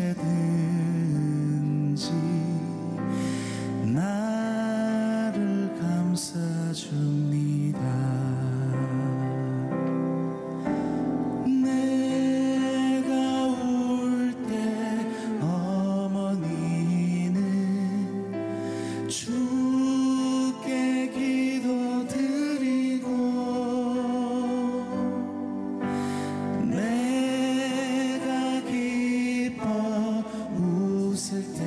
언제든지 나를 감싸줍니다. 내가 울 때 어머니는 주께 기도드리고 내가 기뻐 웃을 때에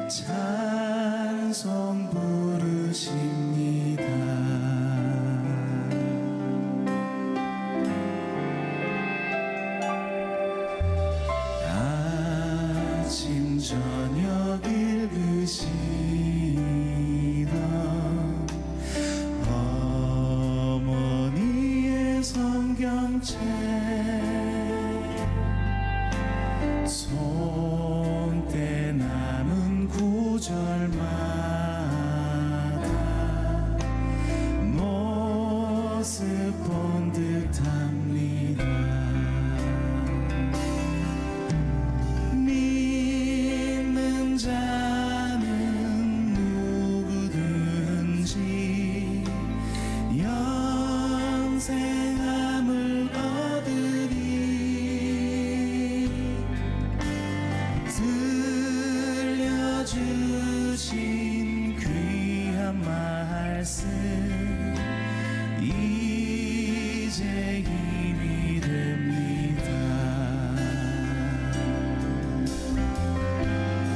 찬송 부르십니다. 아침 저녁 읽으시던 어머니의 성경책 손때 남은 구절마다 모습 본 듯합니다. 믿는 자는 누구든지 영생함을 얻으리. 들려주신 귀한 말씀 이제 힘이 됩니다.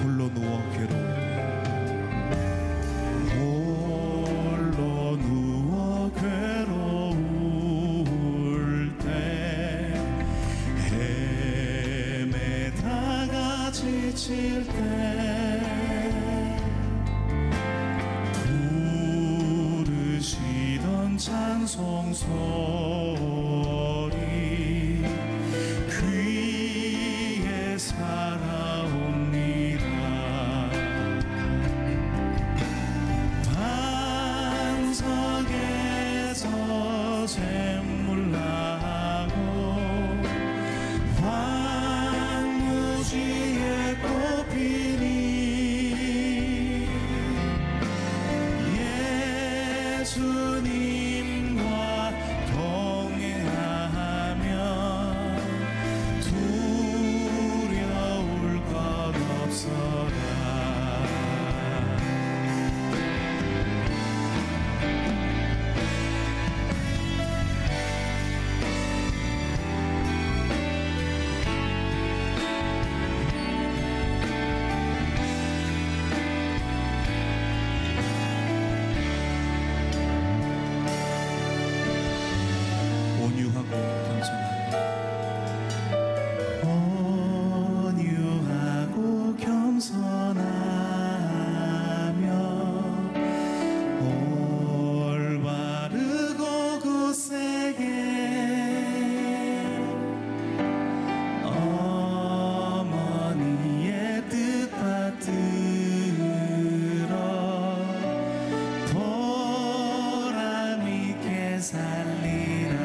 홀로 누워 괴로울 때 헤매다가 지칠 때 부르시던 찬송 소리 귀에 살아옵니다. 반석에서 샘물 나고 황무지에 꽃피니 예수님과 동행하며 두려울 것 없어라. 온유하고 겸손하며 올바르고 굳세게 어머니의 뜻 받들어 보람 있게 살리라.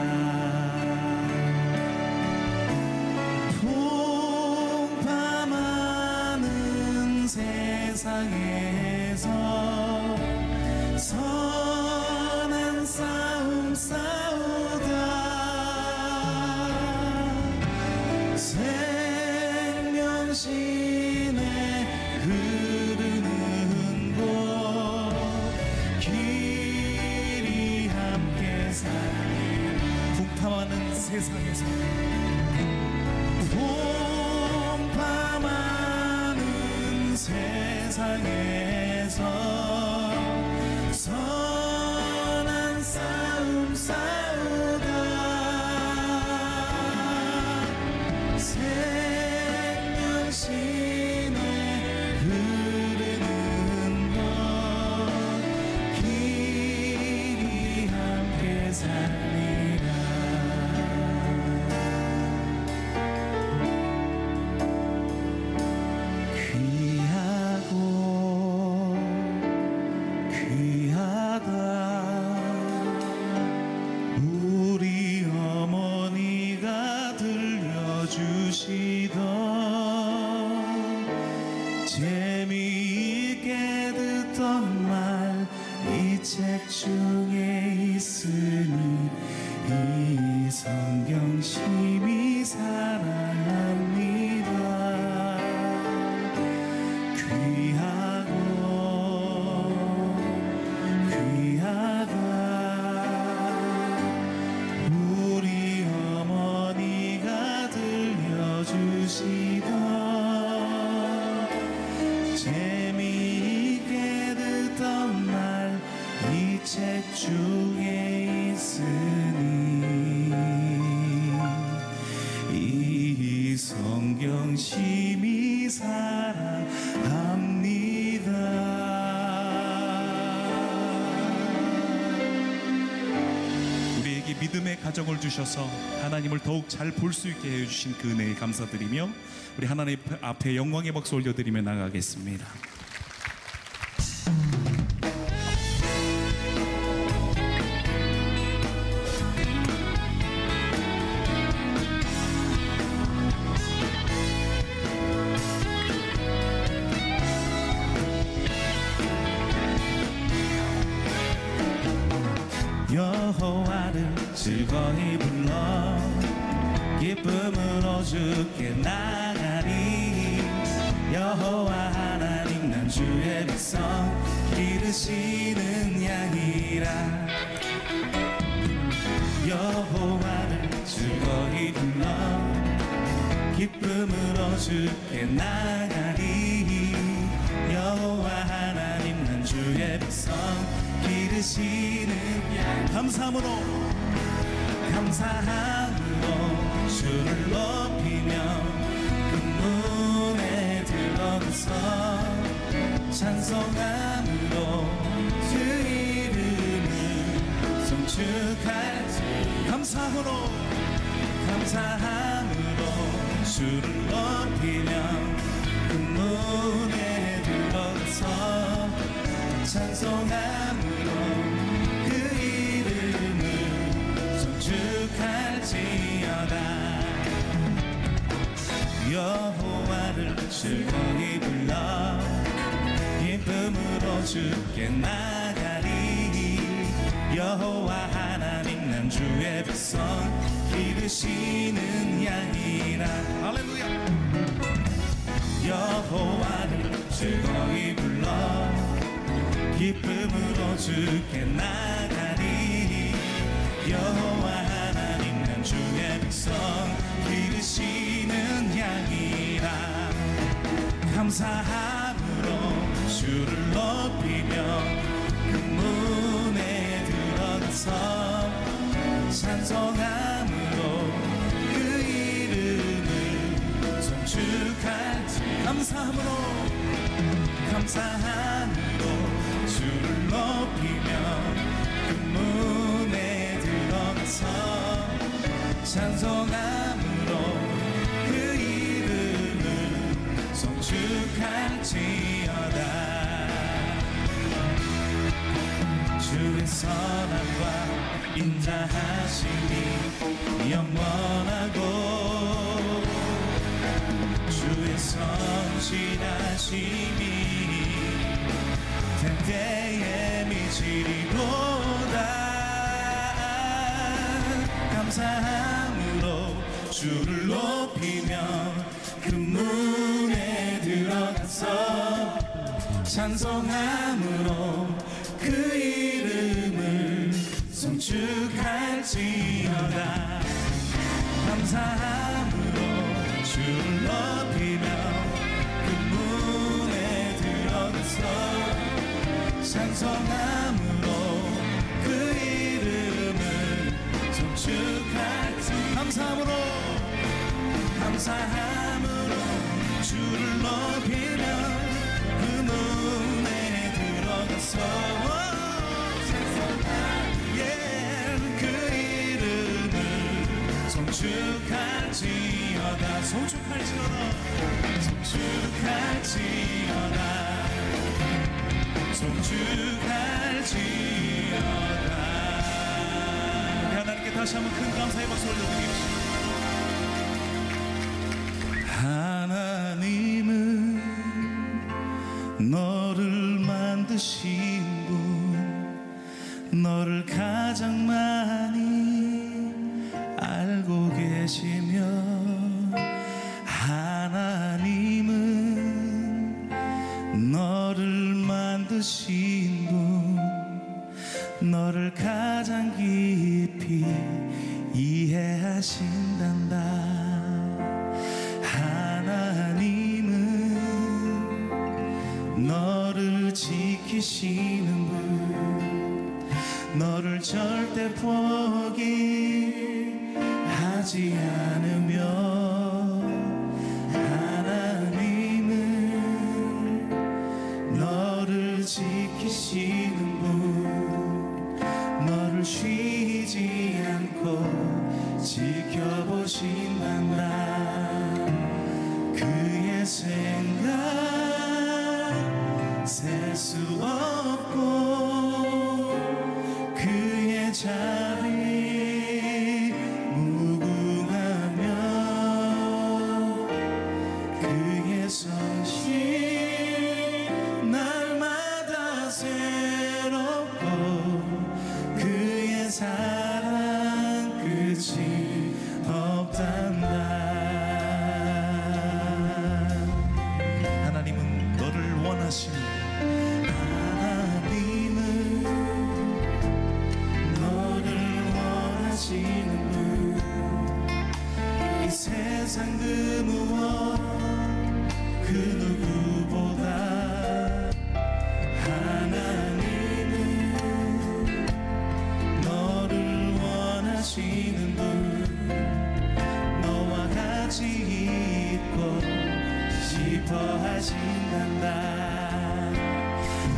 풍파많은 세상에서 선한 싸움 싸우다 생명신에 흐르는 곳 길이 함께 살리라. 풍파많은 세상에서 풍파많은 세상에서 선한 싸움 싸우다 생명신에 흐르는 곳 길이 함께 살리라. 귀하고 주시던 재미있게 듣던 말 이 책 중에 있으니 이 성경 심히 사랑합니다. 귀하고 귀하다 우리 어머니가 들려주시던 재미있게 듣던 말 이 책 중에 있으니 이 성경 심히 사랑합니다. 우리에게 믿음의 가정을 주셔서 하나님을 더욱 잘 볼 수 있게 해주신 그 은혜에 감사드리며 우리 하나님 앞에 영광의 박수 올려드리며 나가겠습니다. 여호와를 즐거이 불러 기쁨으로 주께 나가리. 여호와 하나님 난 주의 백성 기르시는 양이라. 여호와를 즐거이 불러 기쁨으로 주께 나가리. 여호와 하나님 난 주의 백성 기르시는 양. 감사함으로 주를 높이며 그 문에 들어가서 찬송함으로 그 이름을 송축할지. 감사함으로 주를 높이며 그 문에 들어가서 찬송함으로 그 이름을 송축할지어다. 여호와를 즐거이 불러 기쁨으로 주께 나가리. 여호와 하나님 난 주의 백성 기르시는 양이라. 할렐루야. 여호와를 즐거이 불러 기쁨으로 주께 나가리. 여호와 하나님 난 주의 백성 기르시는 양이라. 감사함으로 주를 높이며 그 문에 들어가서 찬송함으로 그 이름을 송축할지. 감사함으로 주를 높이며 그 문에 들어가서 찬송함으로 그 이름을 송축할지어다. 주의 선함과 인자하심이 영원하고 주의 성실하심이 대대에 미치리로다. 감사함으로 주를 높이며 그 문에 들어가서 찬송함으로 그 이름을 송축할지어다. 감사함으로 주를 높이며 그 문에 들어가서 찬송함으로 그 이름을 송축할지. 감사함으로 주를 높이며 그 문에 들어가서 그 이름을 송축할지어다. 송축할지어다. 우리 하나님께 다시 한번 큰 감사의 박수 올려드립시다. 너를 만드신 분, 너를 가장 많이 알고 계시며, 하나님은 너를 만드신 분, 너를 가장 깊이 이해하신단다. 하나님은 너를 지키시는 분, 너를 절대 포기하지 않으며, 하나님은 너를 지키시는 분, 너를 쉬지 않고 지켜보신단다. 그의 생각 셀 수 없고, 그의 자비 무궁하며, 그의 성실 날마다 새롭고, 그의 사랑 끝이 없단다. 하나님은 너를 원하십니다. 이 세상 그 무엇 그 누구보다 하나님은 너를 원하시는 분, 너와 같이 있고 싶어 하신단다.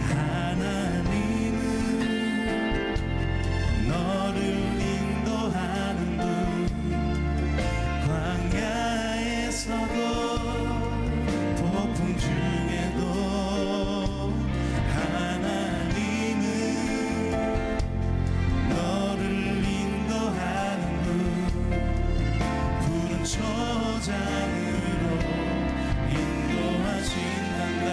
하나님은 너를 인도하는 분, 광야에서도 폭풍 중에도 하나님은 너를 인도하는 분, 푸른 초장으로 인도하신단다.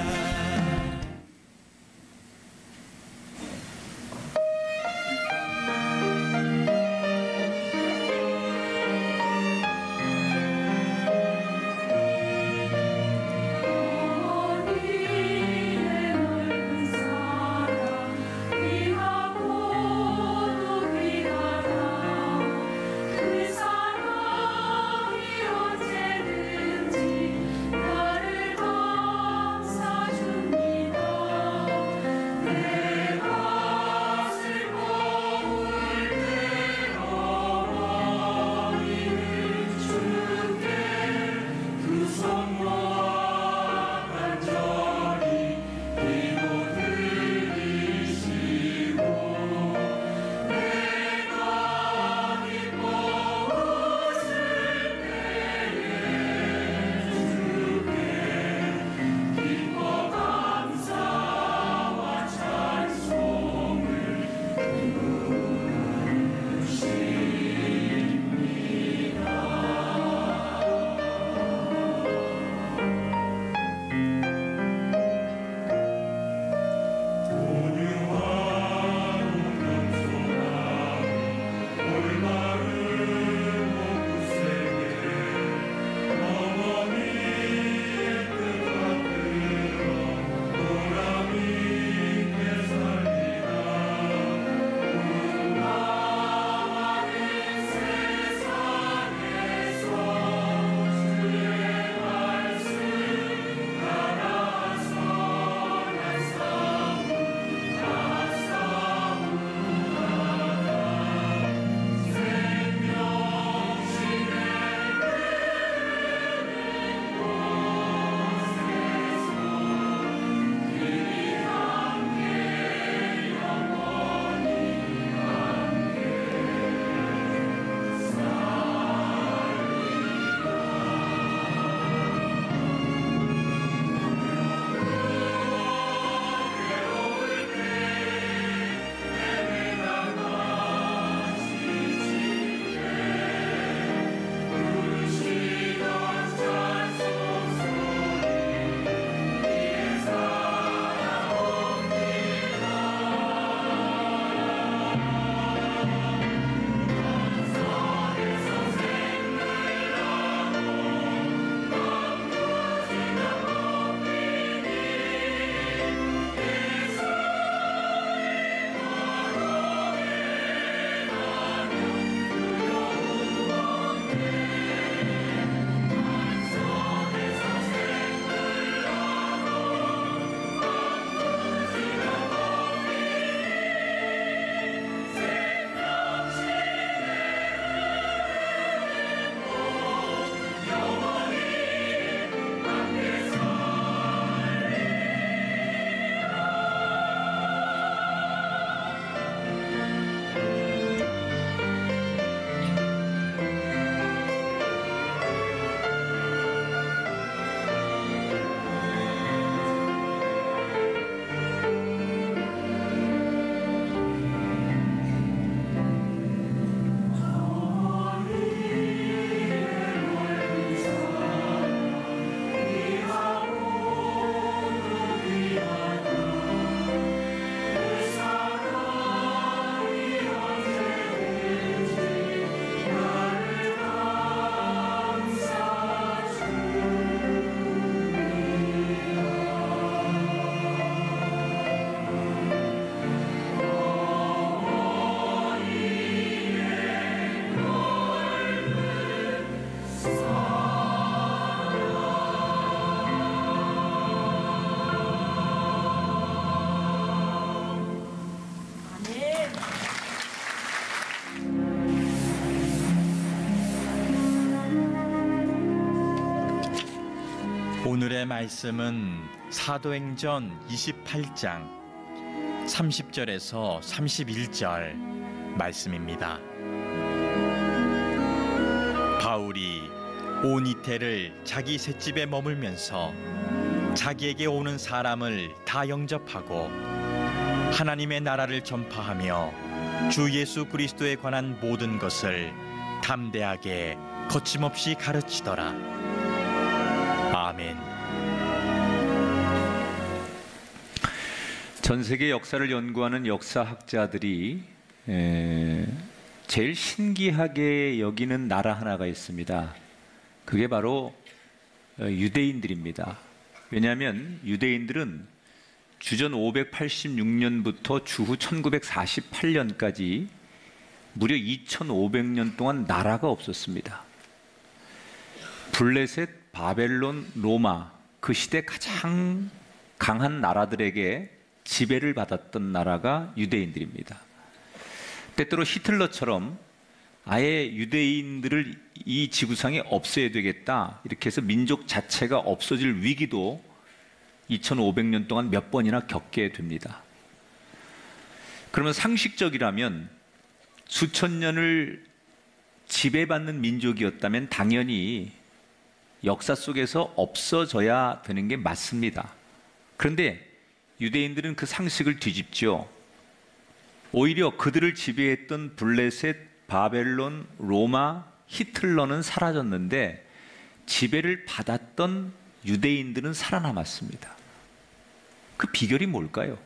오늘의 말씀은 사도행전 28장 30절에서 31절 말씀입니다. 바울이 온 이태를 자기 셋집에 머물면서 자기에게 오는 사람을 다 영접하고 하나님의 나라를 전파하며 주 예수 그리스도에 관한 모든 것을 담대하게 거침없이 가르치더라. 아멘. 전 세계 역사를 연구하는 역사학자들이 제일 신기하게 여기는 나라 하나가 있습니다. 그게 바로 유대인들입니다. 왜냐하면 유대인들은 주전 586년부터 주후 1948년까지 무려 2500년 동안 나라가 없었습니다. 블레셋, 바벨론, 로마, 그 시대 가장 강한 나라들에게 지배를 받았던 나라가 유대인들입니다. 때때로 히틀러처럼 아예 유대인들을 이 지구상에 없애야 되겠다 이렇게 해서 민족 자체가 없어질 위기도 2500년 동안 몇 번이나 겪게 됩니다. 그러면 상식적이라면 수천 년을 지배받는 민족이었다면 당연히 역사 속에서 없어져야 되는 게 맞습니다. 그런데 유대인들은 그 상식을 뒤집죠. 오히려 그들을 지배했던 블레셋, 바벨론, 로마, 히틀러는 사라졌는데 지배를 받았던 유대인들은 살아남았습니다. 그 비결이 뭘까요?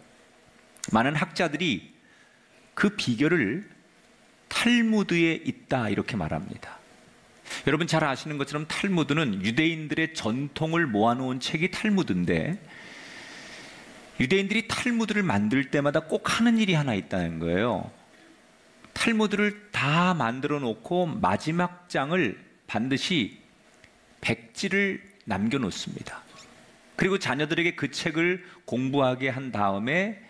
많은 학자들이 그 비결을 탈무드에 있다 이렇게 말합니다. 여러분 잘 아시는 것처럼 탈무드는 유대인들의 전통을 모아놓은 책이 탈무드인데, 유대인들이 탈무드를 만들 때마다 꼭 하는 일이 하나 있다는 거예요. 탈무드를 다 만들어 놓고 마지막 장을 반드시 백지를 남겨놓습니다. 그리고 자녀들에게 그 책을 공부하게 한 다음에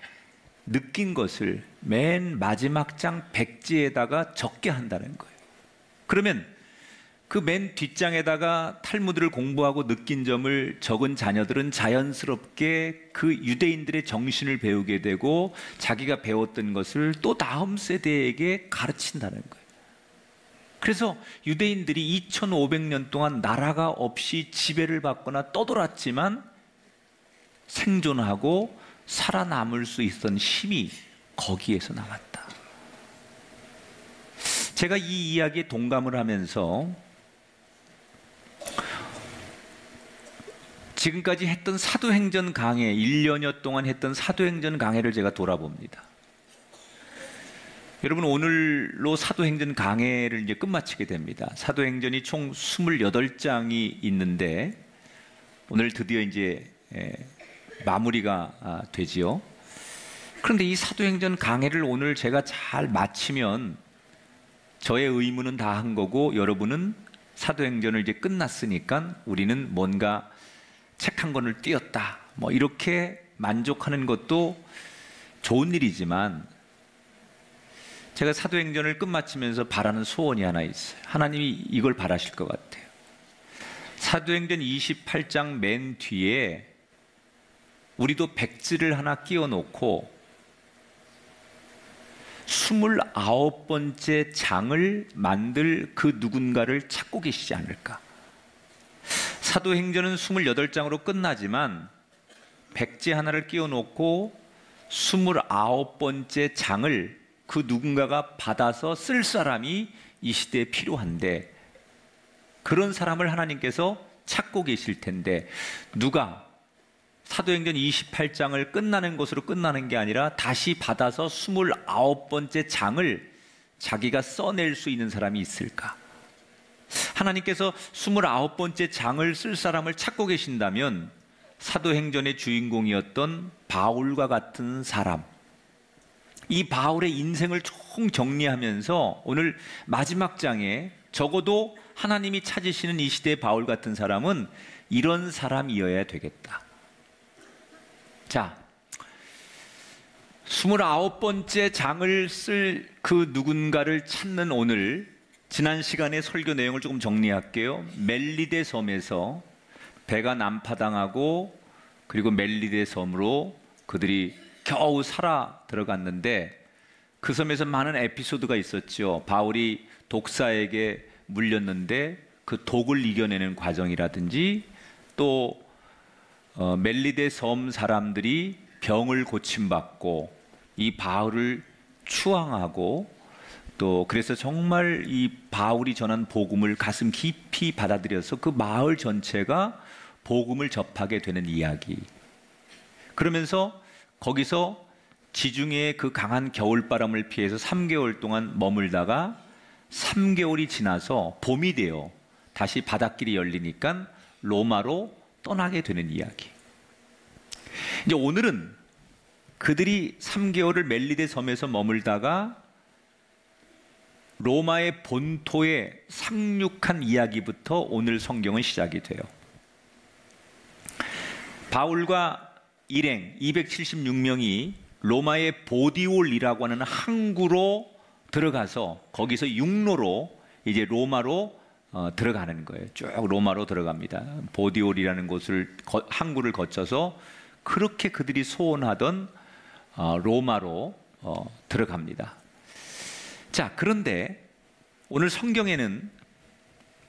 느낀 것을 맨 마지막 장 백지에다가 적게 한다는 거예요. 그러면 그 맨 뒷장에다가 탈무드를 공부하고 느낀 점을 적은 자녀들은 자연스럽게 그 유대인들의 정신을 배우게 되고 자기가 배웠던 것을 또 다음 세대에게 가르친다는 거예요. 그래서 유대인들이 2500년 동안 나라가 없이 지배를 받거나 떠돌았지만 생존하고 살아남을 수 있었던 힘이 거기에서 나왔다. 제가 이 이야기에 동감을 하면서 지금까지 했던 사도행전 강해, 1년여 동안 했던 사도행전 강해를 제가 돌아봅니다. 여러분, 오늘로 사도행전 강해를 이제 끝마치게 됩니다. 사도행전이 총 28장이 있는데 오늘 드디어 이제 마무리가 되지요. 그런데 이 사도행전 강해를 오늘 제가 잘 마치면 저의 의무는 다 한 거고, 여러분은 사도행전을 이제 끝났으니까 우리는 뭔가 책 한 권을 띄었다, 뭐 이렇게 만족하는 것도 좋은 일이지만, 제가 사도행전을 끝마치면서 바라는 소원이 하나 있어요. 하나님이 이걸 바라실 것 같아요. 사도행전 28장 맨 뒤에 우리도 백지를 하나 끼워 놓고 29번째 장을 만들 그 누군가를 찾고 계시지 않을까. 사도행전은 28장으로 끝나지만 백지 하나를 끼워 놓고 29번째 장을 그 누군가가 받아서 쓸 사람이 이 시대에 필요한데, 그런 사람을 하나님께서 찾고 계실 텐데, 누가 사도행전 28장을 끝나는 것으로 끝나는 게 아니라 다시 받아서 29번째 장을 자기가 써낼 수 있는 사람이 있을까? 하나님께서 29번째 장을 쓸 사람을 찾고 계신다면 사도행전의 주인공이었던 바울과 같은 사람, 이 바울의 인생을 총 정리하면서 오늘 마지막 장에 적어도 하나님이 찾으시는 이 시대의 바울 같은 사람은 이런 사람이어야 되겠다. 자, 29번째 장을 쓸 그 누군가를 찾는 오늘, 지난 시간의 설교 내용을 조금 정리할게요. 멜리데 섬에서 배가 난파당하고 그리고 멜리데 섬으로 그들이 겨우 살아 들어갔는데 그 섬에서 많은 에피소드가 있었죠. 바울이 독사에게 물렸는데 그 독을 이겨내는 과정이라든지 또 멜리데 섬 사람들이 병을 고침받고 이 바울을 추앙하고 또 그래서 정말 이 바울이 전한 복음을 가슴 깊이 받아들여서 그 마을 전체가 복음을 접하게 되는 이야기. 그러면서 거기서 지중해의 그 강한 겨울바람을 피해서 3개월 동안 머물다가 3개월이 지나서 봄이 되어 다시 바닷길이 열리니까 로마로 떠나게 되는 이야기. 이제 오늘은 그들이 3개월을 멜리데 섬에서 머물다가 로마의 본토에 상륙한 이야기부터 오늘 성경은 시작이 돼요. 바울과 일행 276명이 로마의 보디올이라고 하는 항구로 들어가서 거기서 육로로 이제 로마로 들어가는 거예요. 쭉 로마로 들어갑니다. 보디올이라는 곳을 항구를 거쳐서 그렇게 그들이 소원하던 로마로 들어갑니다. 자, 그런데 오늘 성경에는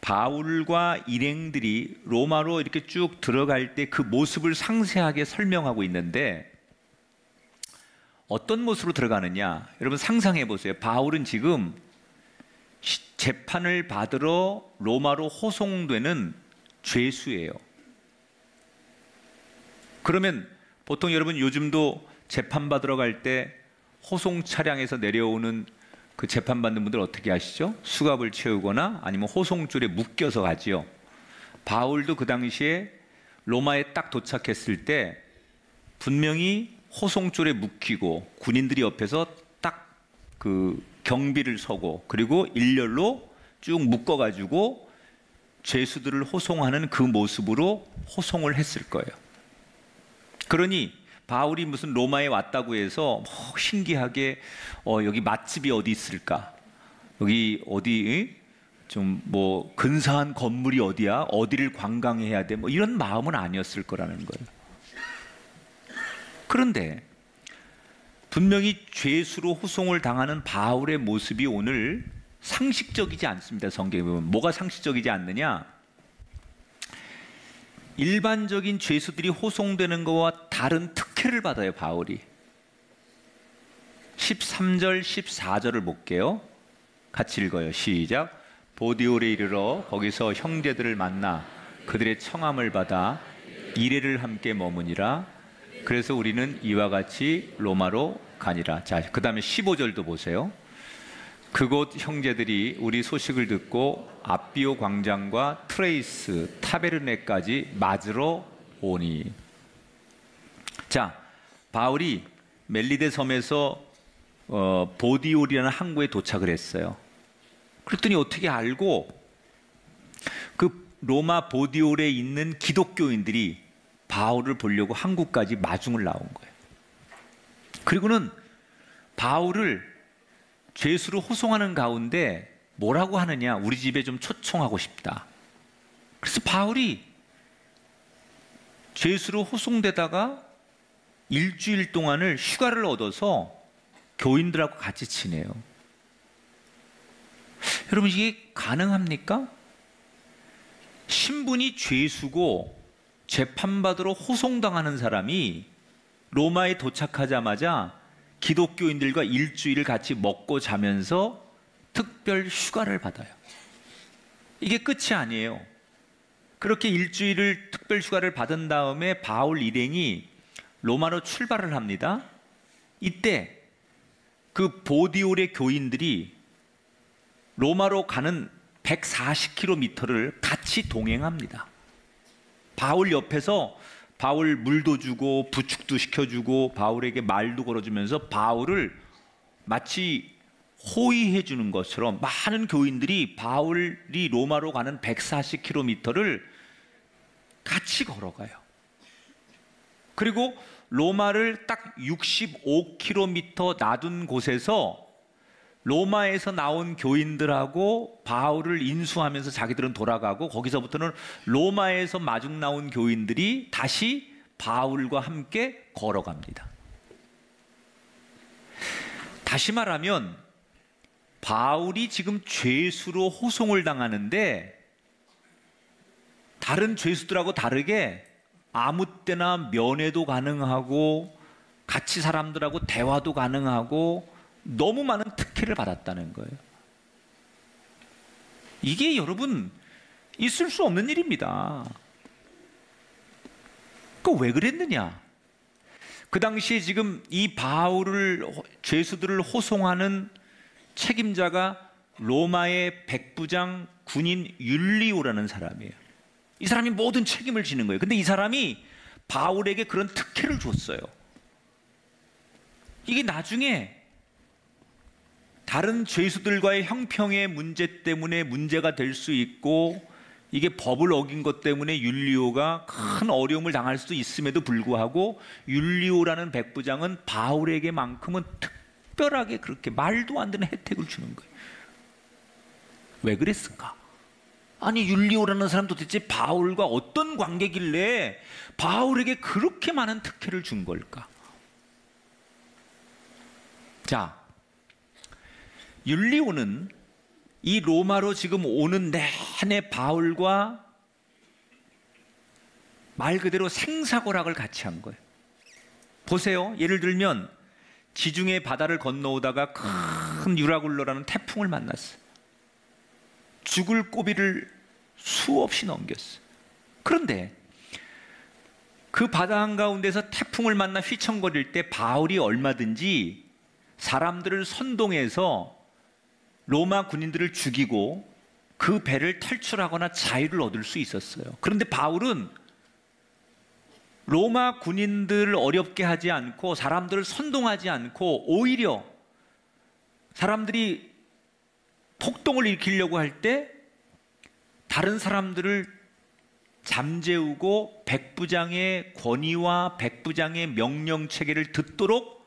바울과 일행들이 로마로 이렇게 쭉 들어갈 때 그 모습을 상세하게 설명하고 있는데 어떤 모습으로 들어가느냐? 여러분 상상해 보세요. 바울은 지금 재판을 받으러 로마로 호송되는 죄수예요. 그러면 보통 여러분 요즘도 재판 받으러 갈 때 호송 차량에서 내려오는 그 재판받는 분들 어떻게 하시죠? 수갑을 채우거나 아니면 호송줄에 묶여서 가지요. 바울도 그 당시에 로마에 딱 도착했을 때 분명히 호송줄에 묶이고 군인들이 옆에서 딱 그 경비를 서고 그리고 일렬로 쭉 묶어가지고 죄수들을 호송하는 그 모습으로 호송을 했을 거예요. 그러니 바울이 무슨 로마에 왔다고 해서 신기하게 여기 맛집이 어디 있을까? 여기 어디 좀 뭐 근사한 건물이 어디야? 어디를 관광해야 돼? 뭐 이런 마음은 아니었을 거라는 거예요. 그런데 분명히 죄수로 호송을 당하는 바울의 모습이 오늘 상식적이지 않습니다. 성경에 보면 뭐가 상식적이지 않느냐? 일반적인 죄수들이 호송되는 것과 다른 특혜를 받아요. 바울이 13절 14절을 볼게요. 같이 읽어요. 시작. 보디올에 이르러 거기서 형제들을 만나 그들의 청함을 받아 이레를 함께 머무니라. 그래서 우리는 이와 같이 로마로 가니라. 자, 그 다음에 15절도 보세요. 그곳 형제들이 우리 소식을 듣고 앞비오 광장과 트레이스 타베르네까지 맞으러 오니. 자, 바울이 멜리데 섬에서 보디올이라는 항구에 도착을 했어요. 그랬더니 어떻게 알고 그 로마 보디올에 있는 기독교인들이 바울을 보려고 항구까지 마중을 나온 거예요. 그리고는 바울을 죄수로 호송하는 가운데 뭐라고 하느냐? 우리 집에 좀 초청하고 싶다. 그래서 바울이 죄수로 호송되다가 일주일 동안을 휴가를 얻어서 교인들하고 같이 지내요. 여러분 이게 가능합니까? 신분이 죄수고 재판받으러 호송당하는 사람이 로마에 도착하자마자 기독교인들과 일주일을 같이 먹고 자면서 특별 휴가를 받아요. 이게 끝이 아니에요. 그렇게 일주일을 특별 휴가를 받은 다음에 바울 일행이 로마로 출발을 합니다. 이때 그 보디올의 교인들이 로마로 가는 140km를 같이 동행합니다. 바울 옆에서 바울 물도 주고 부축도 시켜주고 바울에게 말도 걸어주면서 바울을 마치 호위해 주는 것처럼 많은 교인들이 바울이 로마로 가는 140km를 같이 걸어가요. 그리고 로마를 딱 65km 놔둔 곳에서 로마에서 나온 교인들하고 바울을 인수하면서 자기들은 돌아가고, 거기서부터는 로마에서 마중 나온 교인들이 다시 바울과 함께 걸어갑니다. 다시 말하면 바울이 지금 죄수로 호송을 당하는데 다른 죄수들하고 다르게 아무 때나 면회도 가능하고 같이 사람들하고 대화도 가능하고 너무 많은 특혜를 받았다는 거예요. 이게 여러분 있을 수 없는 일입니다. 왜 그랬느냐? 그 당시에 지금 이 바울을, 죄수들을 호송하는 책임자가 로마의 백부장 군인 율리오라는 사람이에요. 이 사람이 모든 책임을 지는 거예요. 근데 이 사람이 바울에게 그런 특혜를 줬어요. 이게 나중에 다른 죄수들과의 형평의 문제 때문에 문제가 될 수 있고, 이게 법을 어긴 것 때문에 율리오가 큰 어려움을 당할 수도 있음에도 불구하고 율리오라는 백부장은 바울에게만큼은 특별하게 그렇게 말도 안 되는 혜택을 주는 거예요. 왜 그랬을까? 아니, 율리오라는 사람 도대체 바울과 어떤 관계길래 바울에게 그렇게 많은 특혜를 준 걸까? 자, 율리오는 이 로마로 지금 오는 내내 바울과 말 그대로 생사고락을 같이 한 거예요. 보세요. 예를 들면 지중해 바다를 건너오다가 큰 유라굴로라는 태풍을 만났어요. 죽을 고비를 수없이 넘겼어요. 그런데 그 바다 한가운데서 태풍을 만나 휘청거릴 때 바울이 얼마든지 사람들을 선동해서 로마 군인들을 죽이고 그 배를 탈출하거나 자유를 얻을 수 있었어요. 그런데 바울은 로마 군인들을 어렵게 하지 않고 사람들을 선동하지 않고 오히려 사람들이 폭동을 일으키려고 할 때 다른 사람들을 잠재우고 백부장의 권위와 백부장의 명령 체계를 듣도록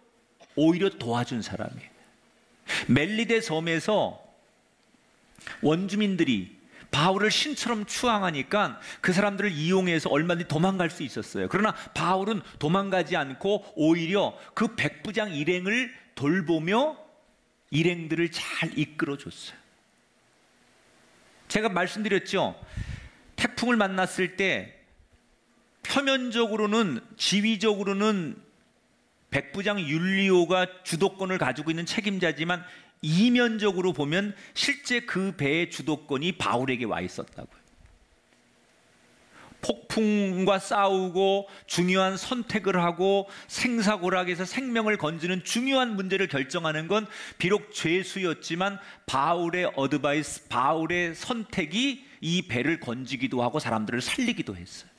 오히려 도와준 사람이에요. 멜리데 섬에서 원주민들이 바울을 신처럼 추앙하니까 그 사람들을 이용해서 얼마든지 도망갈 수 있었어요. 그러나 바울은 도망가지 않고 오히려 그 백부장 일행을 돌보며 일행들을 잘 이끌어줬어요. 제가 말씀드렸죠. 태풍을 만났을 때 표면적으로는, 지위적으로는 백부장 율리오가 주도권을 가지고 있는 책임자지만 이면적으로 보면 실제 그 배의 주도권이 바울에게 와 있었다고요. 폭풍과 싸우고 중요한 선택을 하고 생사고락에서 생명을 건지는 중요한 문제를 결정하는 건 비록 죄수였지만 바울의 어드바이스, 바울의 선택이 이 배를 건지기도 하고 사람들을 살리기도 했어요.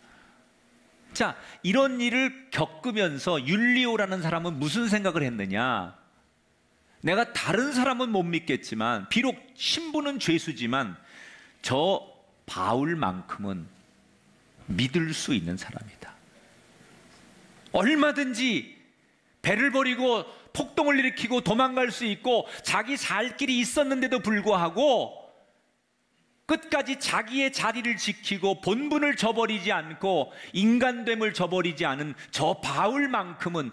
자, 이런 일을 겪으면서 율리오라는 사람은 무슨 생각을 했느냐? 내가 다른 사람은 못 믿겠지만, 비록 신분은 죄수지만 저 바울만큼은 믿을 수 있는 사람이다. 얼마든지 배를 버리고 폭동을 일으키고 도망갈 수 있고 자기 살 길이 있었는데도 불구하고 끝까지 자기의 자리를 지키고 본분을 저버리지 않고 인간됨을 저버리지 않은 저 바울만큼은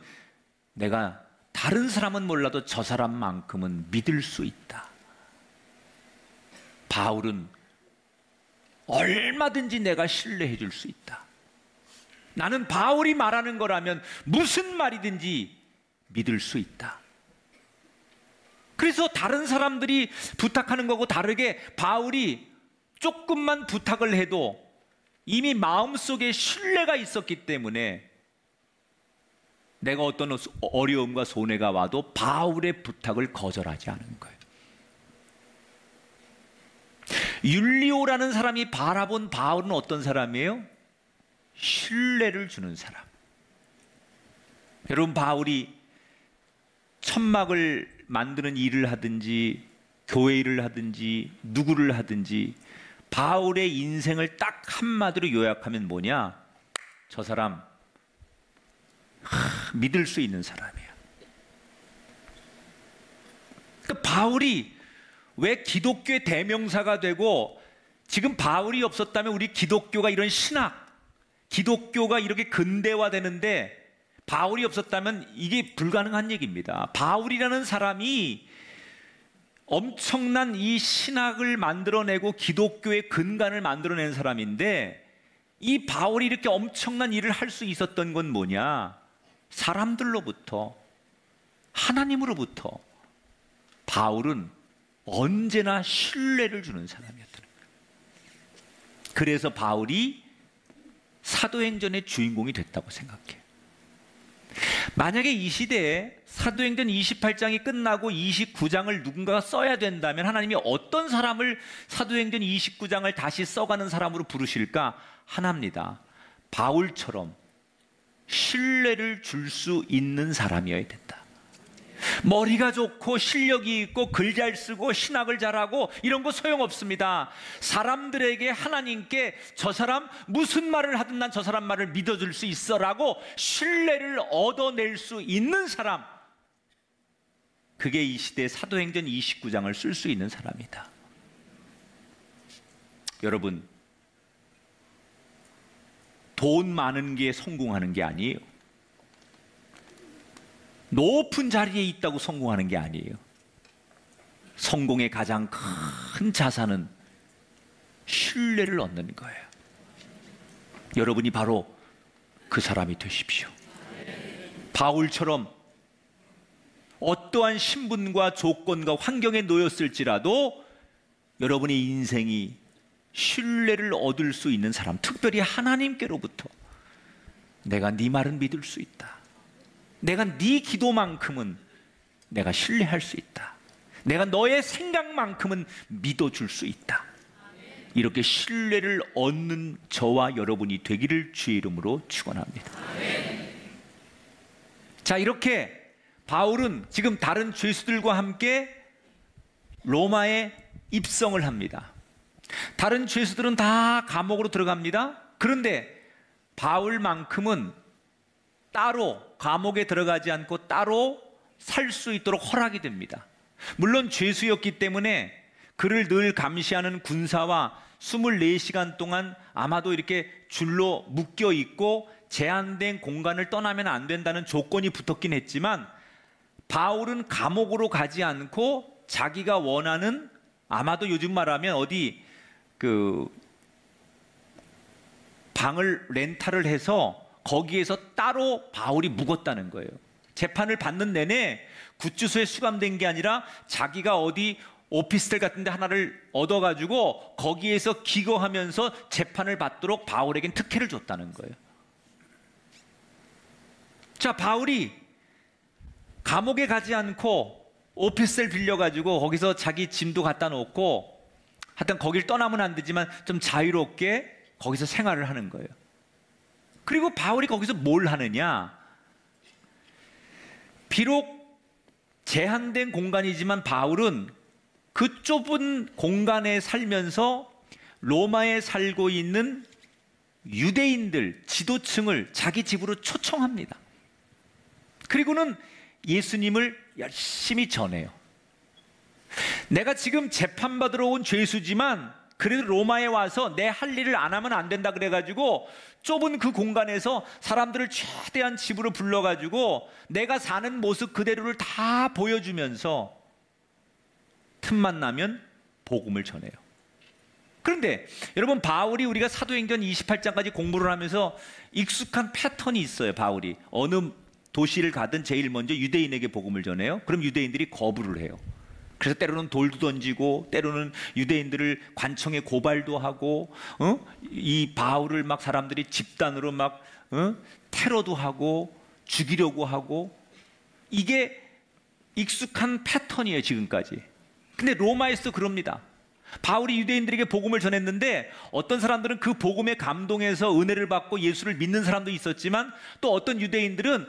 내가 다른 사람은 몰라도 저 사람만큼은 믿을 수 있다. 바울은 얼마든지 내가 신뢰해 줄 수 있다. 나는 바울이 말하는 거라면 무슨 말이든지 믿을 수 있다. 그래서 다른 사람들이 부탁하는 거고 다르게 바울이 조금만 부탁을 해도 이미 마음속에 신뢰가 있었기 때문에 내가 어떤 어려움과 손해가 와도 바울의 부탁을 거절하지 않은 거예요. 율리오라는 사람이 바라본 바울은 어떤 사람이에요? 신뢰를 주는 사람. 여러분, 바울이 천막을 만드는 일을 하든지 교회 일을 하든지 누구를 하든지 바울의 인생을 딱 한마디로 요약하면 뭐냐? 저 사람 믿을 수 있는 사람이야. 바울이 왜 기독교의 대명사가 되고, 지금 바울이 없었다면 우리 기독교가 이런 신학, 기독교가 이렇게 근대화되는데 바울이 없었다면 이게 불가능한 얘기입니다. 바울이라는 사람이 엄청난 이 신학을 만들어내고 기독교의 근간을 만들어낸 사람인데, 이 바울이 이렇게 엄청난 일을 할 수 있었던 건 뭐냐? 사람들로부터, 하나님으로부터 바울은 언제나 신뢰를 주는 사람이었다는 거예요. 그래서 바울이 사도행전의 주인공이 됐다고 생각해요. 만약에 이 시대에 사도행전 28장이 끝나고 29장을 누군가가 써야 된다면 하나님이 어떤 사람을 사도행전 29장을 다시 써가는 사람으로 부르실까? 하나입니다. 바울처럼 신뢰를 줄 수 있는 사람이어야 된다. 머리가 좋고 실력이 있고 글 잘 쓰고 신학을 잘하고 이런 거 소용없습니다. 사람들에게, 하나님께 저 사람 무슨 말을 하든 난 저 사람 말을 믿어줄 수 있어라고 신뢰를 얻어낼 수 있는 사람, 그게 이 시대의 사도행전 29장을 쓸 수 있는 사람이다. 여러분, 돈 많은 게 성공하는 게 아니에요. 높은 자리에 있다고 성공하는 게 아니에요. 성공의 가장 큰 자산은 신뢰를 얻는 거예요. 여러분이 바로 그 사람이 되십시오. 바울처럼 어떠한 신분과 조건과 환경에 놓였을지라도 여러분의 인생이 신뢰를 얻을 수 있는 사람, 특별히 하나님께로부터 내가 네 말은 믿을 수 있다. 내가 네 기도만큼은 내가 신뢰할 수 있다. 내가 너의 생각만큼은 믿어줄 수 있다. 이렇게 신뢰를 얻는 저와 여러분이 되기를 주의 이름으로 축원합니다. 자, 이렇게 바울은 지금 다른 죄수들과 함께 로마에 입성을 합니다. 다른 죄수들은 다 감옥으로 들어갑니다. 그런데 바울만큼은 따로 감옥에 들어가지 않고 따로 살 수 있도록 허락이 됩니다. 물론 죄수였기 때문에 그를 늘 감시하는 군사와 24시간 동안 아마도 이렇게 줄로 묶여 있고 제한된 공간을 떠나면 안 된다는 조건이 붙었긴 했지만, 바울은 감옥으로 가지 않고 자기가 원하는, 아마도 요즘 말하면 어디 그 방을 렌탈을 해서 거기에서 따로 바울이 묵었다는 거예요. 재판을 받는 내내 구치소에 수감된 게 아니라 자기가 어디 오피스텔 같은 데 하나를 얻어가지고 거기에서 기거하면서 재판을 받도록 바울에겐 특혜를 줬다는 거예요. 자, 바울이 감옥에 가지 않고 오피스텔 빌려가지고 거기서 자기 짐도 갖다 놓고, 하여튼 거길 떠나면 안 되지만 좀 자유롭게 거기서 생활을 하는 거예요. 그리고 바울이 거기서 뭘 하느냐? 비록 제한된 공간이지만 바울은 그 좁은 공간에 살면서 로마에 살고 있는 유대인들, 지도층을 자기 집으로 초청합니다. 그리고는 예수님을 열심히 전해요. 내가 지금 재판받으러 온 죄수지만 그래도 로마에 와서 내 할 일을 안 하면 안 된다 그래가지고 좁은 그 공간에서 사람들을 최대한 집으로 불러가지고 내가 사는 모습 그대로를 다 보여주면서 틈만 나면 복음을 전해요. 그런데 여러분, 바울이 우리가 사도행전 28장까지 공부를 하면서 익숙한 패턴이 있어요. 바울이 어느 도시를 가든 제일 먼저 유대인에게 복음을 전해요. 그럼 유대인들이 거부를 해요. 그래서 때로는 돌도 던지고 때로는 유대인들을 관청에 고발도 하고, 이 바울을 막 사람들이 집단으로 막 테러도 하고 죽이려고 하고, 이게 익숙한 패턴이에요, 지금까지. 근데 로마에서 그럽니다. 바울이 유대인들에게 복음을 전했는데 어떤 사람들은 그 복음에 감동해서 은혜를 받고 예수를 믿는 사람도 있었지만, 또 어떤 유대인들은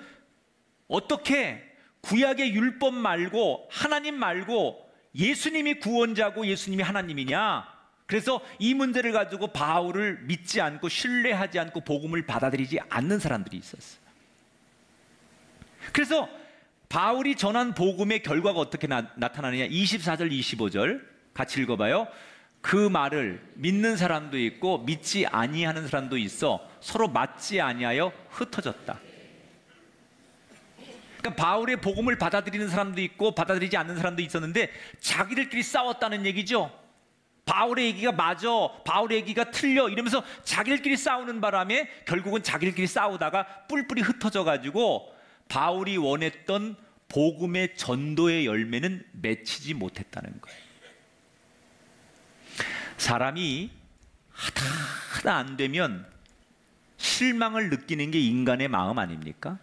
어떻게 구약의 율법 말고 하나님 말고 예수님이 구원자고 예수님이 하나님이냐, 그래서 이 문제를 가지고 바울을 믿지 않고 신뢰하지 않고 복음을 받아들이지 않는 사람들이 있었어요. 그래서 바울이 전한 복음의 결과가 어떻게 나타나느냐? 24절 25절 같이 읽어봐요. 그 말을 믿는 사람도 있고 믿지 아니하는 사람도 있어 서로 맞지 아니하여 흩어졌다. 그러니까 바울의 복음을 받아들이는 사람도 있고 받아들이지 않는 사람도 있었는데 자기들끼리 싸웠다는 얘기죠. 바울의 얘기가 맞아, 바울의 얘기가 틀려 이러면서 자기들끼리 싸우는 바람에 결국은 자기들끼리 싸우다가 뿔뿔이 흩어져 가지고 바울이 원했던 복음의 전도의 열매는 맺히지 못했다는 거예요. 사람이 하다 안 되면 실망을 느끼는 게 인간의 마음 아닙니까?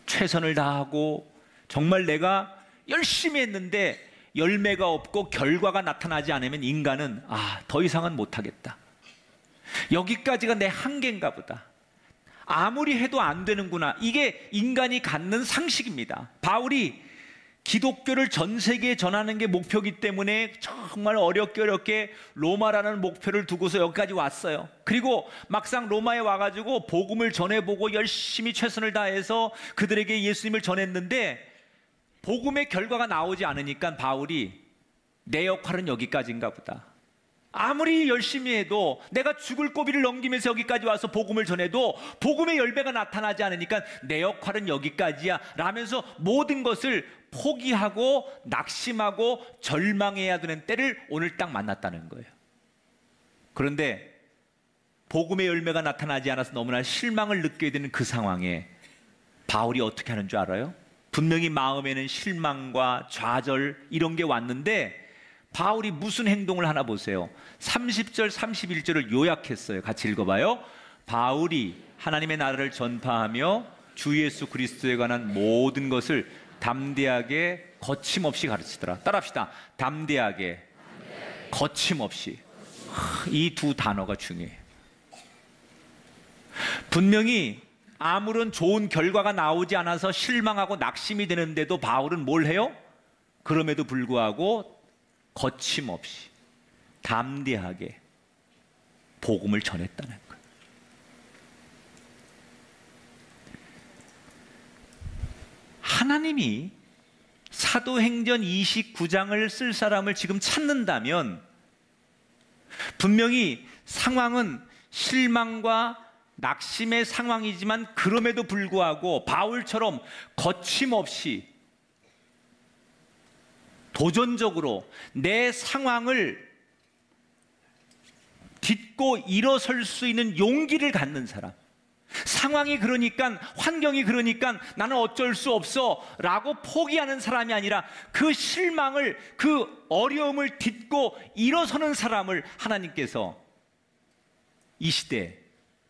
최선을 다하고 정말 내가 열심히 했는데 열매가 없고 결과가 나타나지 않으면 인간은 더 이상은 못하겠다. 여기까지가 내 한계인가 보다. 아무리 해도 안 되는구나. 이게 인간이 갖는 상식입니다. 바울이 기독교를 전 세계에 전하는 게 목표이기 때문에 정말 어렵게 로마라는 목표를 두고서 여기까지 왔어요. 그리고 막상 로마에 와가지고 복음을 전해보고 열심히 최선을 다해서 그들에게 예수님을 전했는데 복음의 결과가 나오지 않으니까 바울이 내 역할은 여기까지인가 보다. 아무리 열심히 해도 내가 죽을 고비를 넘기면서 여기까지 와서 복음을 전해도 복음의 열매가 나타나지 않으니까 내 역할은 여기까지야 라면서 모든 것을 포기하고 낙심하고 절망해야 되는 때를 오늘 딱 만났다는 거예요. 그런데 복음의 열매가 나타나지 않아서 너무나 실망을 느끼게 되는 그 상황에 바울이 어떻게 하는 줄 알아요? 분명히 마음에는 실망과 좌절 이런 게 왔는데 바울이 무슨 행동을 하나 보세요. 30절 31절을 요약했어요. 같이 읽어봐요. 바울이 하나님의 나라를 전파하며 주 예수 그리스도에 관한 모든 것을 담대하게 거침없이 가르치더라. 따라합시다. 담대하게 거침없이. 이 두 단어가 중요해요. 분명히 아무런 좋은 결과가 나오지 않아서 실망하고 낙심이 되는데도 바울은 뭘 해요? 그럼에도 불구하고 거침없이 담대하게 복음을 전했다는 거예요. 하나님이 사도행전 29장을 쓸 사람을 지금 찾는다면 분명히 상황은 실망과 낙심의 상황이지만 그럼에도 불구하고 바울처럼 거침없이 도전적으로 내 상황을 딛고 일어설 수 있는 용기를 갖는 사람, 상황이 그러니까 환경이 그러니까 나는 어쩔 수 없어 라고 포기하는 사람이 아니라 그 실망을 그 어려움을 딛고 일어서는 사람을 하나님께서 이 시대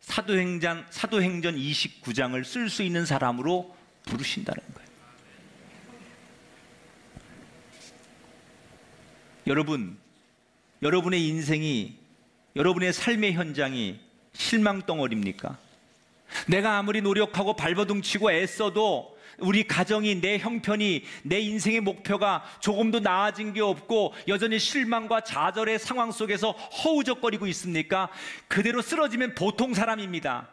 사도행전 29장을 쓸 수 있는 사람으로 부르신다는 거예요. 여러분, 여러분의 인생이, 여러분의 삶의 현장이 실망덩어리입니까? 내가 아무리 노력하고 발버둥치고 애써도 우리 가정이, 내 형편이, 내 인생의 목표가 조금도 나아진 게 없고 여전히 실망과 좌절의 상황 속에서 허우적거리고 있습니까? 그대로 쓰러지면 보통 사람입니다.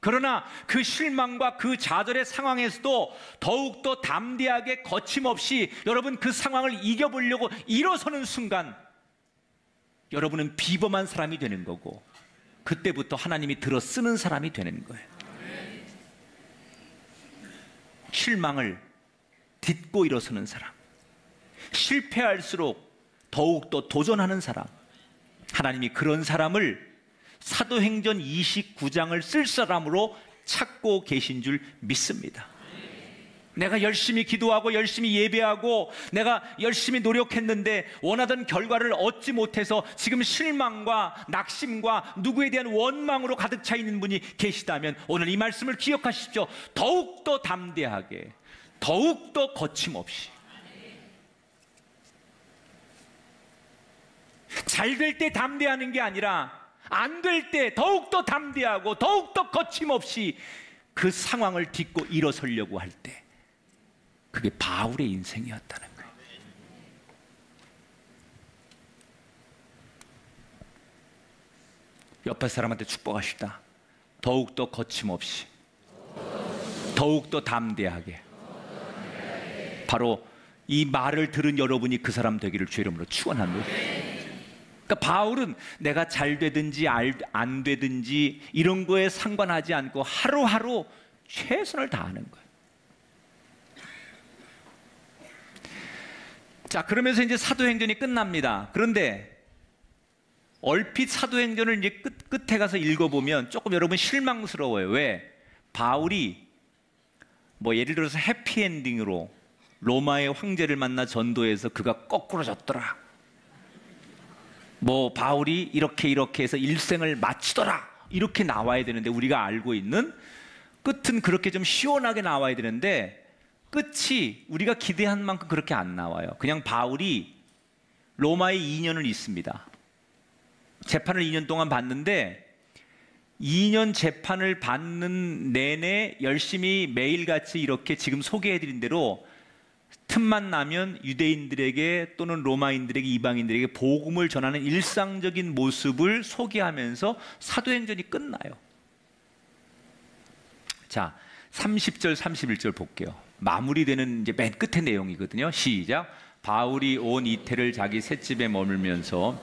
그러나 그 실망과 그 좌절의 상황에서도 더욱더 담대하게 거침없이 여러분 그 상황을 이겨보려고 일어서는 순간 여러분은 비범한 사람이 되는 거고 그때부터 하나님이 들어 쓰는 사람이 되는 거예요. 실망을 딛고 일어서는 사람, 실패할수록 더욱더 도전하는 사람, 하나님이 그런 사람을 사도행전 29장을 쓸 사람으로 찾고 계신 줄 믿습니다. 내가 열심히 기도하고 열심히 예배하고 내가 열심히 노력했는데 원하던 결과를 얻지 못해서 지금 실망과 낙심과 누구에 대한 원망으로 가득 차 있는 분이 계시다면 오늘 이 말씀을 기억하십시오. 더욱더 담대하게, 더욱더 거침없이, 잘 될 때 담대하는 게 아니라 안 될 때 더욱더 담대하고 더욱더 거침없이 그 상황을 딛고 일어서려고 할 때 그게 바울의 인생이었다는 거예요. 옆에 사람한테 축복하시다. 더욱더 거침없이, 더욱더 담대하게, 바로 이 말을 들은 여러분이 그 사람 되기를 주의 이름으로 축원합니다. 그러니까 바울은 내가 잘 되든지 안 되든지 이런 거에 상관하지 않고 하루하루 최선을 다하는 거예요. 자, 그러면서 이제 사도행전이 끝납니다. 그런데 얼핏 사도행전을 이제 끝에 가서 읽어보면 조금 여러분 실망스러워요. 왜? 바울이 뭐 예를 들어서 해피엔딩으로 로마의 황제를 만나 전도해서 그가 거꾸로 졌더라, 뭐 바울이 이렇게 해서 일생을 마치더라, 이렇게 나와야 되는데, 우리가 알고 있는 끝은 그렇게 좀 시원하게 나와야 되는데 끝이 우리가 기대한 만큼 그렇게 안 나와요. 그냥 바울이 로마에 2년을 있습니다. 재판을 2년 동안 받는데 2년 재판을 받는 내내 열심히 매일같이 이렇게 지금 소개해드린 대로 틈만 나면 유대인들에게 또는 로마인들에게, 이방인들에게 복음을 전하는 일상적인 모습을 소개하면서 사도행전이 끝나요. 자, 30절 31절 볼게요. 마무리되는 이제 맨 끝의 내용이거든요. 시작. 바울이 온 이태를 자기 셋집에 머물면서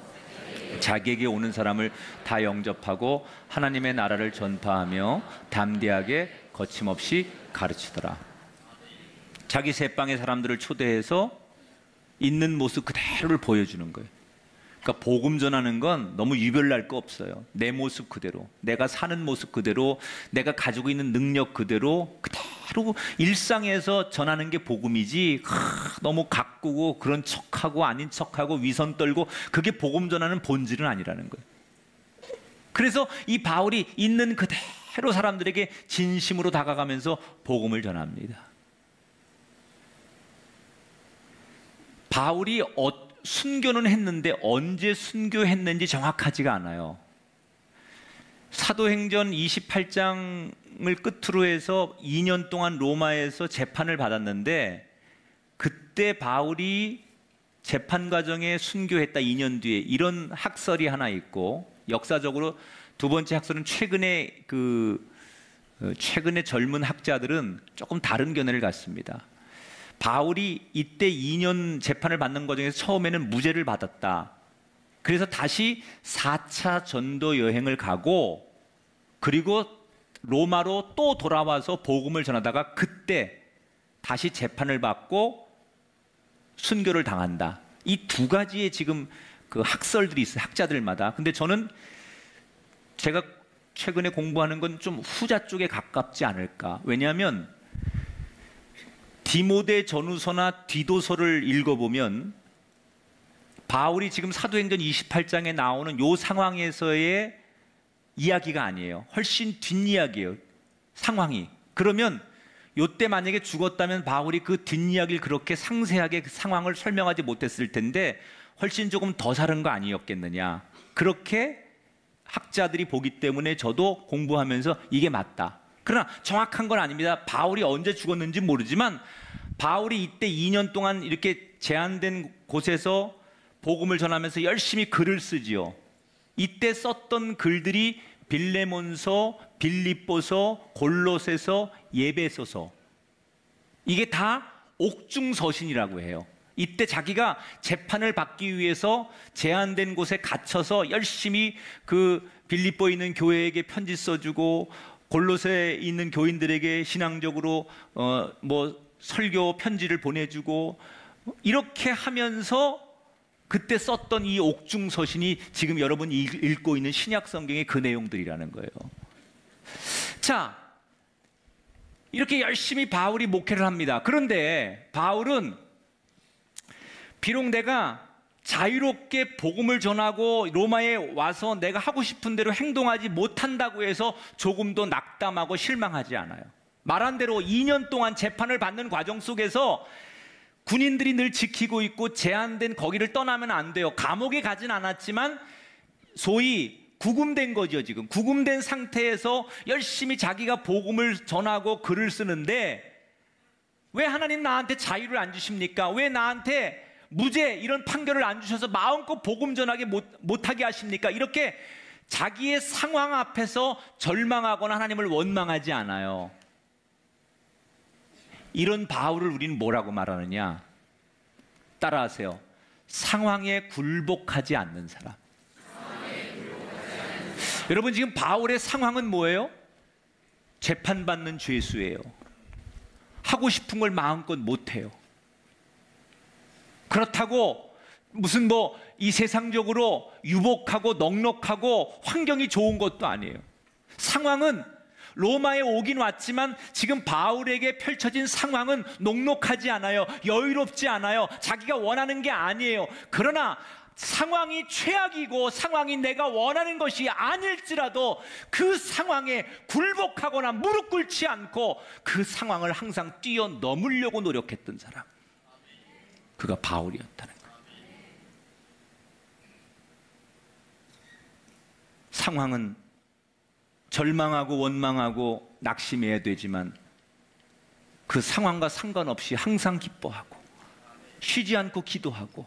자기에게 오는 사람을 다 영접하고 하나님의 나라를 전파하며 담대하게 거침없이 가르치더라. 자기 셋방의 사람들을 초대해서 있는 모습 그대로를 보여주는 거예요. 그러니까 복음 전하는 건 너무 유별날 거 없어요. 내 모습 그대로, 내가 사는 모습 그대로, 내가 가지고 있는 능력 그대로 일상에서 전하는 게 복음이지, 너무 가꾸고 그런 척하고 아닌 척하고 위선 떨고, 그게 복음 전하는 본질은 아니라는 거예요. 그래서 이 바울이 있는 그대로 사람들에게 진심으로 다가가면서 복음을 전합니다. 바울이 순교는 했는데 언제 순교했는지 정확하지가 않아요. 사도행전 28장을 끝으로 해서 2년 동안 로마에서 재판을 받았는데, 그때 바울이 재판 과정에 순교했다 2년 뒤에, 이런 학설이 하나 있고, 역사적으로 두 번째 학설은 최근에 젊은 학자들은 조금 다른 견해를 갖습니다. 바울이 이때 2년 재판을 받는 과정에서 처음에는 무죄를 받았다. 그래서 다시 4차 전도 여행을 가고, 그리고 로마로 또 돌아와서 복음을 전하다가 그때 다시 재판을 받고 순교를 당한다. 이 두 가지의 지금 그 학설들이 있어요, 학자들마다. 근데 저는 제가 최근에 공부하는 건 좀 후자 쪽에 가깝지 않을까. 왜냐하면 디모데 전후서나 디도서를 읽어보면 바울이 지금 사도행전 28장에 나오는 요 상황에서의 이야기가 아니에요. 훨씬 뒷이야기예요, 상황이. 그러면 요때 만약에 죽었다면 바울이 그 뒷이야기를 그렇게 상세하게 그 상황을 설명하지 못했을 텐데 훨씬 조금 더 사는 거 아니었겠느냐, 그렇게 학자들이 보기 때문에 저도 공부하면서 이게 맞다. 그러나 정확한 건 아닙니다. 바울이 언제 죽었는지 모르지만 바울이 이때 2년 동안 이렇게 제한된 곳에서 복음을 전하면서 열심히 글을 쓰지요. 이때 썼던 글들이 빌레몬서, 빌립보서, 골로새서, 예배소서, 이게 다 옥중서신이라고 해요. 이때 자기가 재판을 받기 위해서 제한된 곳에 갇혀서 열심히 그 빌립보에 있는 교회에게 편지 써주고, 골로새에 있는 교인들에게 신앙적으로 설교 편지를 보내주고, 이렇게 하면서 그때 썼던 이 옥중서신이 지금 여러분이 읽고 있는 신약 성경의 그 내용들이라는 거예요. 자, 이렇게 열심히 바울이 목회를 합니다. 그런데 바울은 비록 내가 자유롭게 복음을 전하고 로마에 와서 내가 하고 싶은 대로 행동하지 못한다고 해서 조금도 낙담하고 실망하지 않아요. 말한 대로 2년 동안 재판을 받는 과정 속에서 군인들이 늘 지키고 있고 제한된 거기를 떠나면 안 돼요. 감옥에 가진 않았지만 소위 구금된 거죠. 지금 구금된 상태에서 열심히 자기가 복음을 전하고 글을 쓰는데, 왜 하나님 나한테 자유를 안 주십니까? 왜 나한테 무죄 이런 판결을 안 주셔서 마음껏 복음 전하게 못하게 하십니까? 이렇게 자기의 상황 앞에서 절망하거나 하나님을 원망하지 않아요. 이런 바울을 우리는 뭐라고 말하느냐? 따라하세요. 상황에 굴복하지 않는 사람. 여러분, 지금 바울의 상황은 뭐예요? 재판받는 죄수예요. 하고 싶은 걸 마음껏 못해요. 그렇다고 무슨 이 세상적으로 유복하고 넉넉하고 환경이 좋은 것도 아니에요. 상황은 로마에 오긴 왔지만 지금 바울에게 펼쳐진 상황은 녹록하지 않아요. 여유롭지 않아요. 자기가 원하는 게 아니에요. 그러나 상황이 최악이고 상황이 내가 원하는 것이 아닐지라도 그 상황에 굴복하거나 무릎 꿇지 않고 그 상황을 항상 뛰어넘으려고 노력했던 사람, 그가 바울이었다는 거예요. 상황은 절망하고 원망하고 낙심해야 되지만 그 상황과 상관없이 항상 기뻐하고 쉬지 않고 기도하고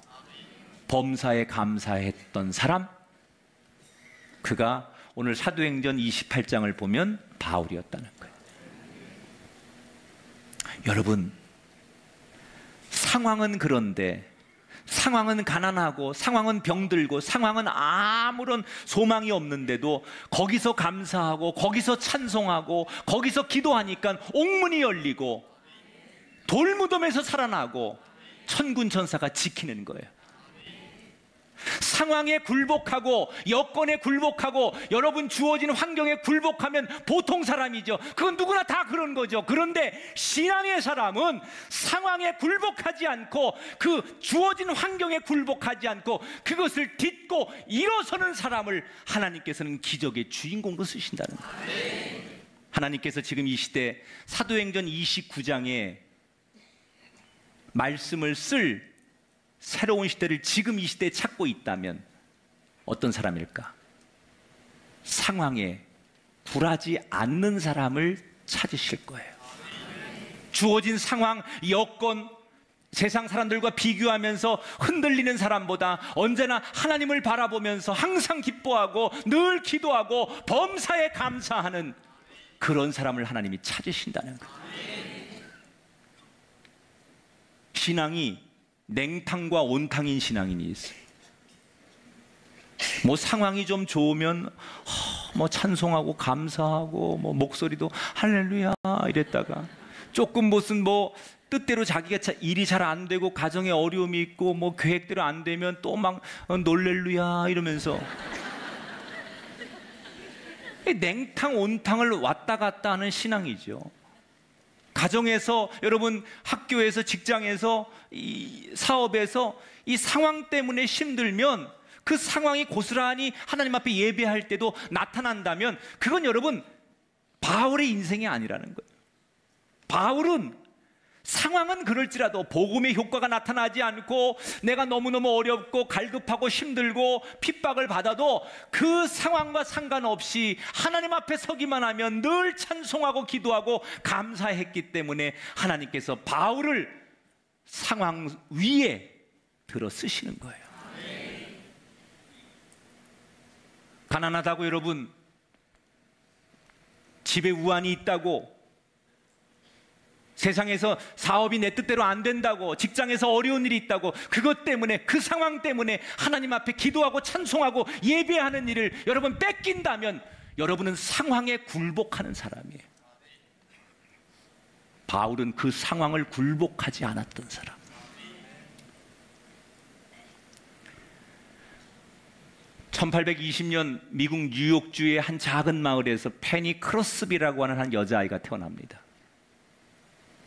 범사에 감사했던 사람, 그가 오늘 사도행전 28장을 보면 바울이었다는 거예요. 여러분, 상황은 그런데, 상황은 가난하고 상황은 병들고 상황은 아무런 소망이 없는데도 거기서 감사하고 거기서 찬송하고 거기서 기도하니까 옥문이 열리고 돌무덤에서 살아나고 천군 천사가 지키는 거예요. 상황에 굴복하고 여건에 굴복하고 여러분 주어진 환경에 굴복하면 보통 사람이죠. 그건 누구나 다 그런 거죠. 그런데 신앙의 사람은 상황에 굴복하지 않고 그 주어진 환경에 굴복하지 않고 그것을 딛고 일어서는 사람을 하나님께서는 기적의 주인공으로 쓰신다는 거예요. 하나님께서 지금 이 시대 사도행전 29장에 말씀을 쓸 새로운 시대를 지금 이 시대에 찾고 있다면 어떤 사람일까? 상황에 굴하지 않는 사람을 찾으실 거예요. 주어진 상황, 여건, 세상 사람들과 비교하면서 흔들리는 사람보다 언제나 하나님을 바라보면서 항상 기뻐하고 늘 기도하고 범사에 감사하는 그런 사람을 하나님이 찾으신다는 거예요. 신앙이 냉탕과 온탕인 신앙인이 있어요. 상황이 좀 좋으면 찬송하고 감사하고 목소리도 할렐루야 이랬다가 조금 무슨 뜻대로 자기가 일이 잘 안 되고 가정에 어려움이 있고 계획대로 안 되면 또 막 놀렐루야 이러면서 냉탕 온탕을 왔다 갔다 하는 신앙이죠. 가정에서, 여러분 학교에서, 직장에서, 이 사업에서 이 상황 때문에 힘들면 그 상황이 고스란히 하나님 앞에 예배할 때도 나타난다면 그건 여러분 바울의 인생이 아니라는 거예요. 바울은 상황은 그럴지라도 복음의 효과가 나타나지 않고 내가 너무너무 어렵고 갈급하고 힘들고 핍박을 받아도 그 상황과 상관없이 하나님 앞에 서기만 하면 늘 찬송하고 기도하고 감사했기 때문에 하나님께서 바울을 상황 위에 들어 쓰시는 거예요. 가난하다고 여러분, 집에 우환이 있다고, 세상에서 사업이 내 뜻대로 안 된다고, 직장에서 어려운 일이 있다고, 그것 때문에, 그 상황 때문에 하나님 앞에 기도하고 찬송하고 예배하는 일을 여러분 뺏긴다면 여러분은 상황에 굴복하는 사람이에요. 바울은 그 상황을 굴복하지 않았던 사람. (1820년) 미국 뉴욕주의 한 작은 마을에서 페니 크로스비라고 하는 한 여자아이가 태어납니다.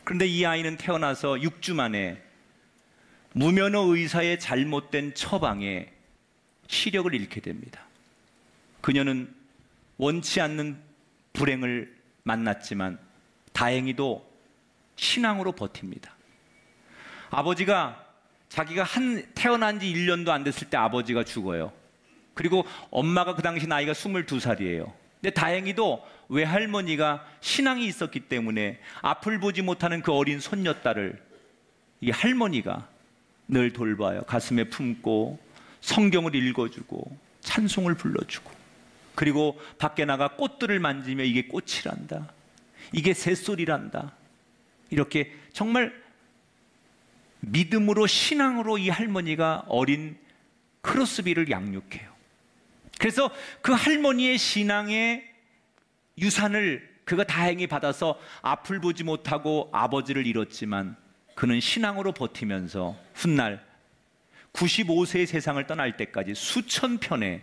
그런데 이 아이는 태어나서 6주 만에 무면허 의사의 잘못된 처방에 시력을 잃게 됩니다. 그녀는 원치 않는 불행을 만났지만 다행히도 신앙으로 버팁니다. 아버지가, 자기가 태어난 지 1년도 안 됐을 때 아버지가 죽어요. 그리고 엄마가 그 당시 나이가 22살이에요. 근데 다행히도 외할머니가 신앙이 있었기 때문에 앞을 보지 못하는 그 어린 손녀딸을 이 할머니가 늘 돌봐요. 가슴에 품고 성경을 읽어주고 찬송을 불러주고, 그리고 밖에 나가 꽃들을 만지며 이게 꽃이란다, 이게 새소리란다, 이렇게 정말 믿음으로 신앙으로 이 할머니가 어린 크로스비를 양육해요. 그래서 그 할머니의 신앙의 유산을 그가 다행히 받아서 앞을 보지 못하고 아버지를 잃었지만 그는 신앙으로 버티면서 훗날 95세의 세상을 떠날 때까지 수천 편의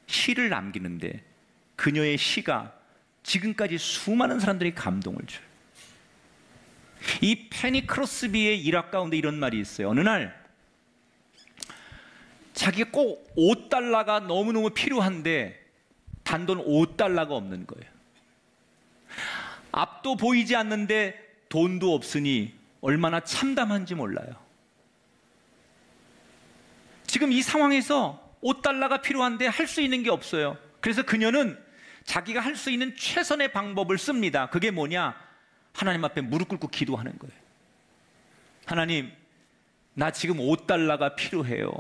시를 남기는데 그녀의 시가 지금까지 수많은 사람들이 감동을 줘요. 이 페니 크로스비의 일화 가운데 이런 말이 있어요. 어느 날 자기가 꼭 $5가 너무너무 필요한데 단돈 $5가 없는 거예요. 앞도 보이지 않는데 돈도 없으니 얼마나 참담한지 몰라요. 지금 이 상황에서 $5가 필요한데 할 수 있는 게 없어요. 그래서 그녀는 자기가 할 수 있는 최선의 방법을 씁니다. 그게 뭐냐? 하나님 앞에 무릎 꿇고 기도하는 거예요. 하나님, 나 지금 $5가 필요해요.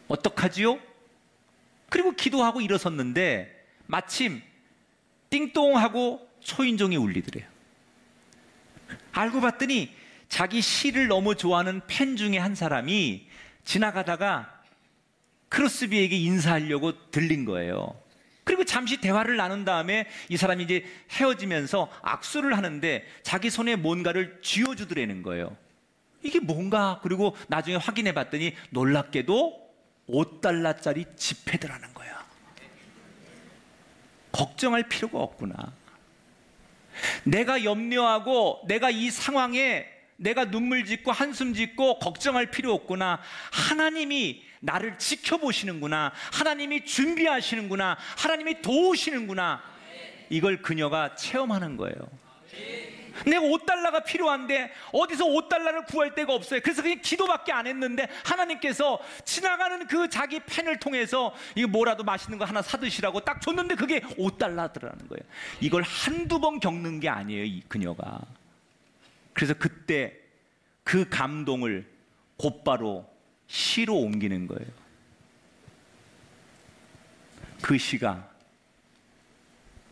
어떡하지요? 그리고 기도하고 일어섰는데 마침 띵동하고 초인종이 울리더래요. 알고 봤더니 자기 시를 너무 좋아하는 팬 중에 한 사람이 지나가다가 크로스비에게 인사하려고 들린 거예요. 그리고 잠시 대화를 나눈 다음에 이 사람이 이제 헤어지면서 악수를 하는데 자기 손에 뭔가를 쥐어주더라는 거예요. 이게 뭔가? 그리고 나중에 확인해 봤더니 놀랍게도 $5짜리 지폐더라는 거야. 걱정할 필요가 없구나. 내가 염려하고 내가 이 상황에 내가 눈물 짓고 한숨 짓고 걱정할 필요 없구나. 하나님이 나를 지켜보시는구나. 하나님이 준비하시는구나. 하나님이 도우시는구나. 이걸 그녀가 체험하는 거예요. 내가 $5가 필요한데 어디서 $5를 구할 데가 없어요. 그래서 그냥 기도밖에 안 했는데 하나님께서 지나가는 그 자기 펜을 통해서 이거 뭐라도 맛있는 거 하나 사드시라고 딱 줬는데 그게 $5더라는 거예요. 이걸 한두 번 겪는 게 아니에요, 이 그녀가. 그래서 그때 그 감동을 곧바로 시로 옮기는 거예요. 그 시가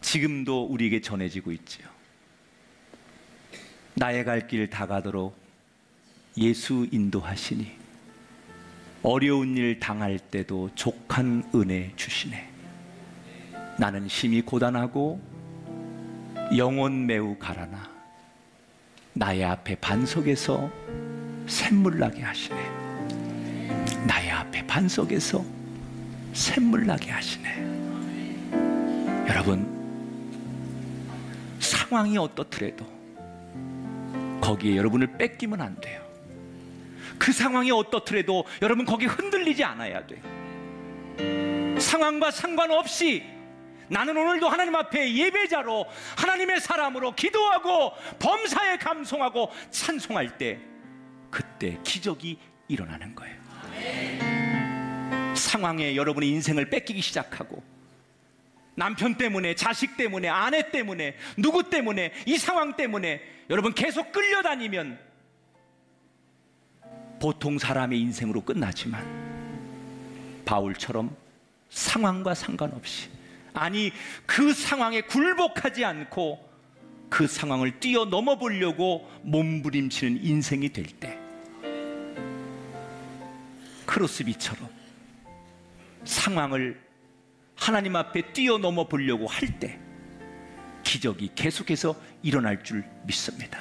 지금도 우리에게 전해지고 있지요. 나의 갈 길 다 가도록 예수 인도하시니 어려운 일 당할 때도 족한 은혜 주시네. 나는 심히 고단하고 영혼 매우 가라나 나의 앞에 반석에서 샘물 나게 하시네. 나의 앞에 반석에서 샘물 나게 하시네. 여러분, 상황이 어떻더라도 거기에 여러분을 뺏기면 안 돼요. 그 상황이 어떻더라도 여러분 거기에 흔들리지 않아야 돼요. 상황과 상관없이 나는 오늘도 하나님 앞에 예배자로 하나님의 사람으로 기도하고 범사에 감송하고 찬송할 때 그때 기적이 일어나는 거예요. 상황에 여러분의 인생을 뺏기기 시작하고 남편 때문에, 자식 때문에, 아내 때문에, 누구 때문에, 이 상황 때문에 여러분 계속 끌려다니면 보통 사람의 인생으로 끝나지만 바울처럼 상황과 상관없이, 아니 그 상황에 굴복하지 않고 그 상황을 뛰어넘어 보려고 몸부림치는 인생이 될 때 크로스비처럼 상황을 하나님 앞에 뛰어넘어 보려고 할 때 기적이 계속해서 일어날 줄 믿습니다.